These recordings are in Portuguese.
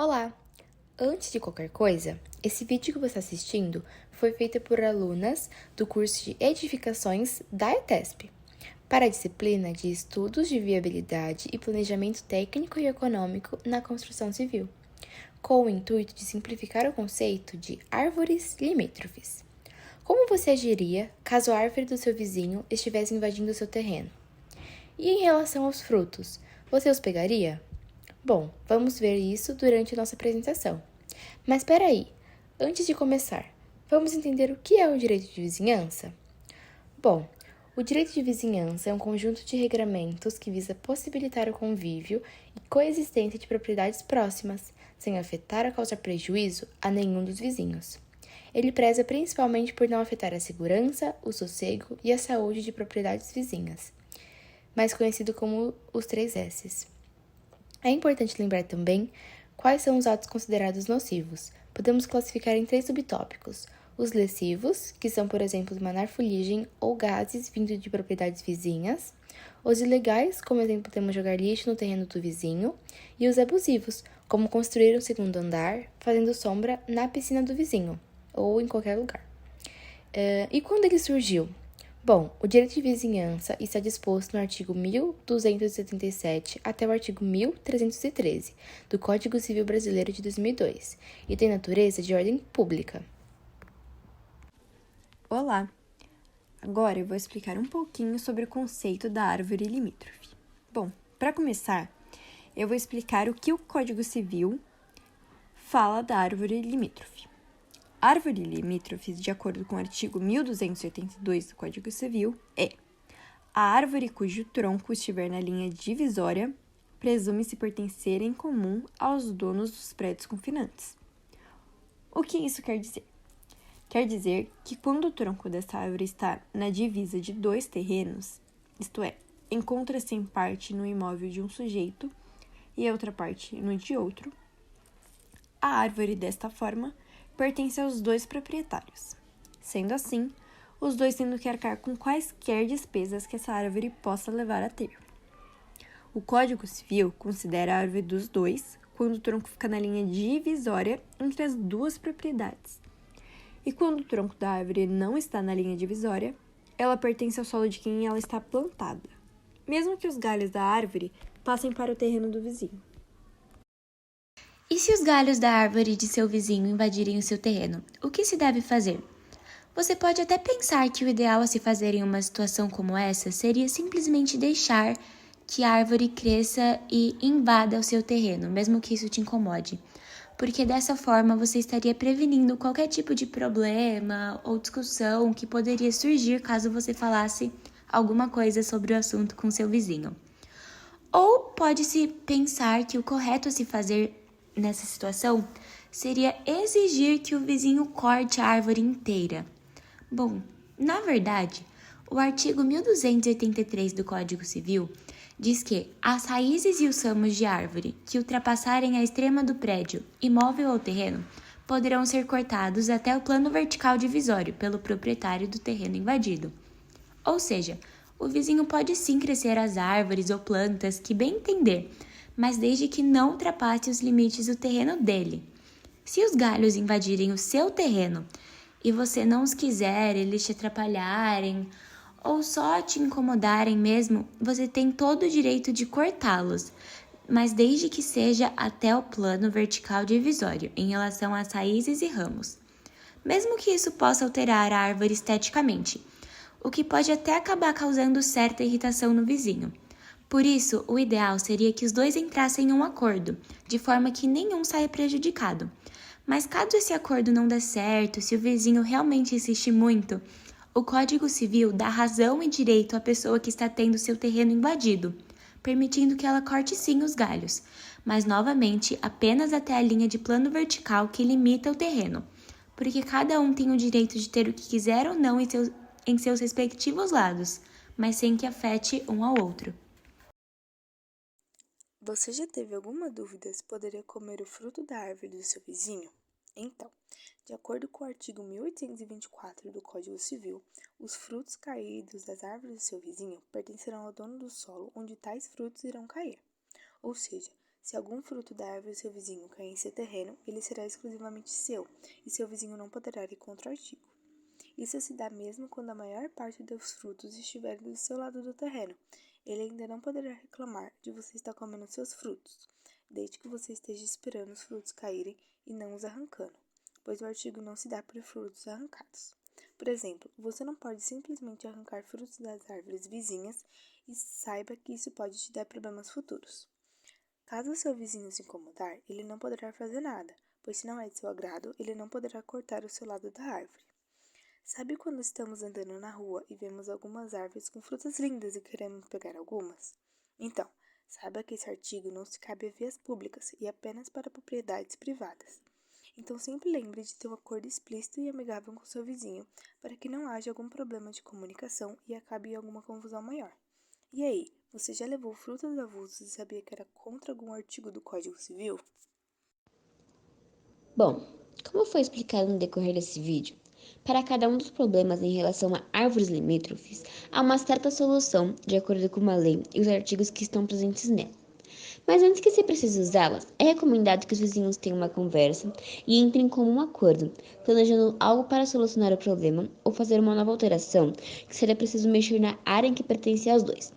Olá! Antes de qualquer coisa, esse vídeo que você está assistindo foi feito por alunas do curso de Edificações da ETESP, para a disciplina de Estudos de Viabilidade e Planejamento Técnico e Econômico na Construção Civil, com o intuito de simplificar o conceito de árvores limítrofes. Como você agiria caso a árvore do seu vizinho estivesse invadindo o seu terreno? E em relação aos frutos, você os pegaria? Bom, vamos ver isso durante a nossa apresentação. Mas espera aí, antes de começar, vamos entender o que é o direito de vizinhança? Bom, o direito de vizinhança é um conjunto de regramentos que visa possibilitar o convívio e coexistência de propriedades próximas, sem afetar ou causar prejuízo a nenhum dos vizinhos. Ele preza principalmente por não afetar a segurança, o sossego e a saúde de propriedades vizinhas, mais conhecido como os 3 S's. É importante lembrar também quais são os atos considerados nocivos. Podemos classificar em 3 subtópicos: os lessivos, que são, por exemplo, emanar fuligem ou gases vindo de propriedades vizinhas; os ilegais, como exemplo, temos jogar lixo no terreno do vizinho; e os abusivos, como construir um segundo andar, fazendo sombra na piscina do vizinho, ou em qualquer lugar. E quando ele surgiu? Bom, o direito de vizinhança está disposto no artigo 1277 até o artigo 1313 do Código Civil Brasileiro de 2002 e tem natureza de ordem pública. Olá! Agora eu vou explicar um pouquinho sobre o conceito da árvore limítrofe. Bom, para começar, eu vou explicar o que o Código Civil fala da árvore limítrofe. Árvore limítrofe, de acordo com o artigo 1282 do Código Civil, é a árvore cujo tronco estiver na linha divisória, presume-se pertencer em comum aos donos dos prédios confinantes. O que isso quer dizer? Quer dizer que quando o tronco dessa árvore está na divisa de 2 terrenos, isto é, encontra-se em parte no imóvel de um sujeito e a outra parte no de outro, a árvore, desta forma, pertence aos 2 proprietários. Sendo assim, os 2 tendo que arcar com quaisquer despesas que essa árvore possa levar a ter. O Código Civil considera a árvore dos 2 quando o tronco fica na linha divisória entre as 2 propriedades. E quando o tronco da árvore não está na linha divisória, ela pertence ao solo de quem ela está plantada, mesmo que os galhos da árvore passem para o terreno do vizinho. E se os galhos da árvore de seu vizinho invadirem o seu terreno, o que se deve fazer? Você pode até pensar que o ideal a se fazer em uma situação como essa seria simplesmente deixar que a árvore cresça e invada o seu terreno, mesmo que isso te incomode, porque dessa forma você estaria prevenindo qualquer tipo de problema ou discussão que poderia surgir caso você falasse alguma coisa sobre o assunto com seu vizinho. Ou pode-se pensar que o correto a se fazer nessa situação seria exigir que o vizinho corte a árvore inteira. Bom, na verdade, o artigo 1283 do Código Civil diz que as raízes e os ramos de árvore que ultrapassarem a extrema do prédio, imóvel ou terreno, poderão ser cortados até o plano vertical divisório pelo proprietário do terreno invadido. Ou seja, o vizinho pode sim crescer as árvores ou plantas que bem entender, mas desde que não ultrapasse os limites do terreno dele. Se os galhos invadirem o seu terreno e você não os quiser, eles te atrapalharem ou só te incomodarem mesmo, você tem todo o direito de cortá-los, mas desde que seja até o plano vertical divisório em relação às raízes e ramos. Mesmo que isso possa alterar a árvore esteticamente, o que pode até acabar causando certa irritação no vizinho. Por isso, o ideal seria que os 2 entrassem em um acordo, de forma que nenhum saia prejudicado. Mas caso esse acordo não dê certo, se o vizinho realmente insistir muito, o Código Civil dá razão e direito à pessoa que está tendo seu terreno invadido, permitindo que ela corte sim os galhos, mas novamente apenas até a linha de plano vertical que limita o terreno, porque cada um tem o direito de ter o que quiser ou não em seus respectivos lados, mas sem que afete um ao outro. Você já teve alguma dúvida se poderia comer o fruto da árvore do seu vizinho? Então, de acordo com o artigo 1824 do Código Civil, os frutos caídos das árvores do seu vizinho pertencerão ao dono do solo onde tais frutos irão cair. Ou seja, Se algum fruto da árvore do seu vizinho cair em seu terreno, ele será exclusivamente seu, e seu vizinho não poderá ir contra o artigo. Isso se dá mesmo quando a maior parte dos frutos estiverem do seu lado do terreno. Ele ainda não poderá reclamar de você estar comendo seus frutos, desde que você esteja esperando os frutos caírem e não os arrancando, pois o artigo não se dá por frutos arrancados. Por exemplo, você não pode simplesmente arrancar frutos das árvores vizinhas e saiba que isso pode te dar problemas futuros. Caso seu vizinho se incomodar, ele não poderá fazer nada, pois se não é de seu agrado, ele não poderá cortar o seu lado da árvore. Sabe quando estamos andando na rua e vemos algumas árvores com frutas lindas e queremos pegar algumas? Então, saiba que esse artigo não se cabe a vias públicas e apenas para propriedades privadas. Então sempre lembre de ter um acordo explícito e amigável com seu vizinho, para que não haja algum problema de comunicação e acabe em alguma confusão maior. E aí, você já levou frutas avulsas e sabia que era contra algum artigo do Código Civil? Bom, como foi explicado no decorrer desse vídeo, para cada um dos problemas em relação a árvores limítrofes, há uma certa solução de acordo com uma lei e os artigos que estão presentes nela. Mas antes que se precise usá-las, é recomendado que os vizinhos tenham uma conversa e entrem em comum acordo, planejando algo para solucionar o problema ou fazer uma nova alteração, que será preciso mexer na área em que pertence aos dois.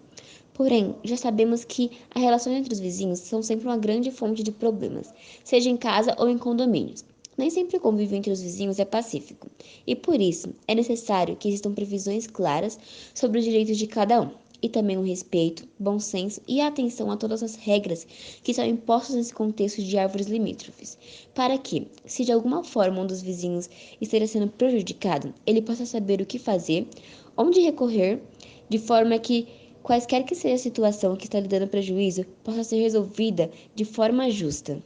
Porém, já sabemos que a relação entre os vizinhos são sempre uma grande fonte de problemas, seja em casa ou em condomínios. Nem sempre o convívio entre os vizinhos é pacífico, e por isso é necessário que existam previsões claras sobre os direitos de cada um, e também o respeito, bom senso e a atenção a todas as regras que são impostas nesse contexto de árvores limítrofes, para que, se de alguma forma um dos vizinhos esteja sendo prejudicado, ele possa saber o que fazer, onde recorrer, de forma que quaisquer que seja a situação que está lhe dando prejuízo, possa ser resolvida de forma justa.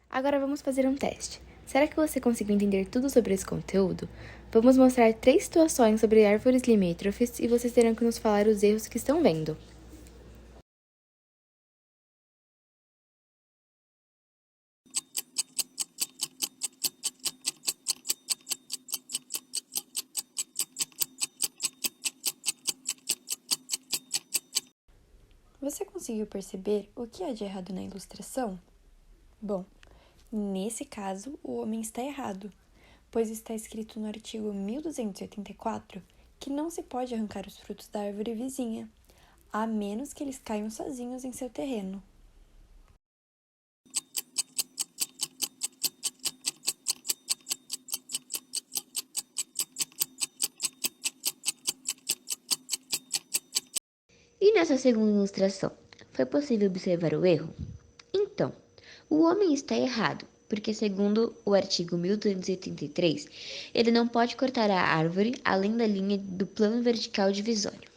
Agora vamos fazer um teste. Será que você conseguiu entender tudo sobre esse conteúdo? Vamos mostrar 3 situações sobre árvores limítrofes e vocês terão que nos falar os erros que estão vendo. Você conseguiu perceber o que há de errado na ilustração? Bom, nesse caso, o homem está errado, pois está escrito no artigo 1284 que não se pode arrancar os frutos da árvore vizinha, a menos que eles caiam sozinhos em seu terreno. E nessa segunda ilustração, foi possível observar o erro? Então, o homem está errado, porque segundo o artigo 1283, ele não pode cortar a árvore além da linha do plano vertical divisório.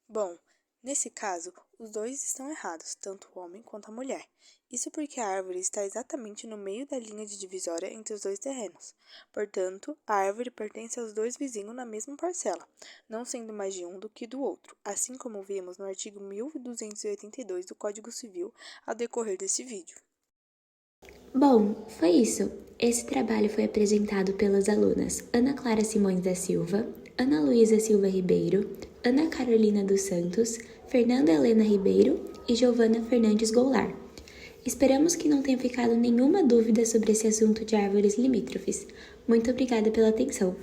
Bom, nesse caso, os dois estão errados, tanto o homem quanto a mulher. Isso porque a árvore está exatamente no meio da linha de divisória entre os dois terrenos. Portanto, a árvore pertence aos dois vizinhos na mesma parcela, não sendo mais de um do que do outro, assim como vimos no artigo 1282 do Código Civil ao decorrer desse vídeo. Bom, foi isso. Esse trabalho foi apresentado pelas alunas Ana Clara Simões da Silva, Ana Luísa Silva Ribeiro, Ana Carolina dos Santos, Fernanda Helena Ribeiro e Giovana Fernandes Goulart. Esperamos que não tenha ficado nenhuma dúvida sobre esse assunto de árvores limítrofes. Muito obrigada pela atenção.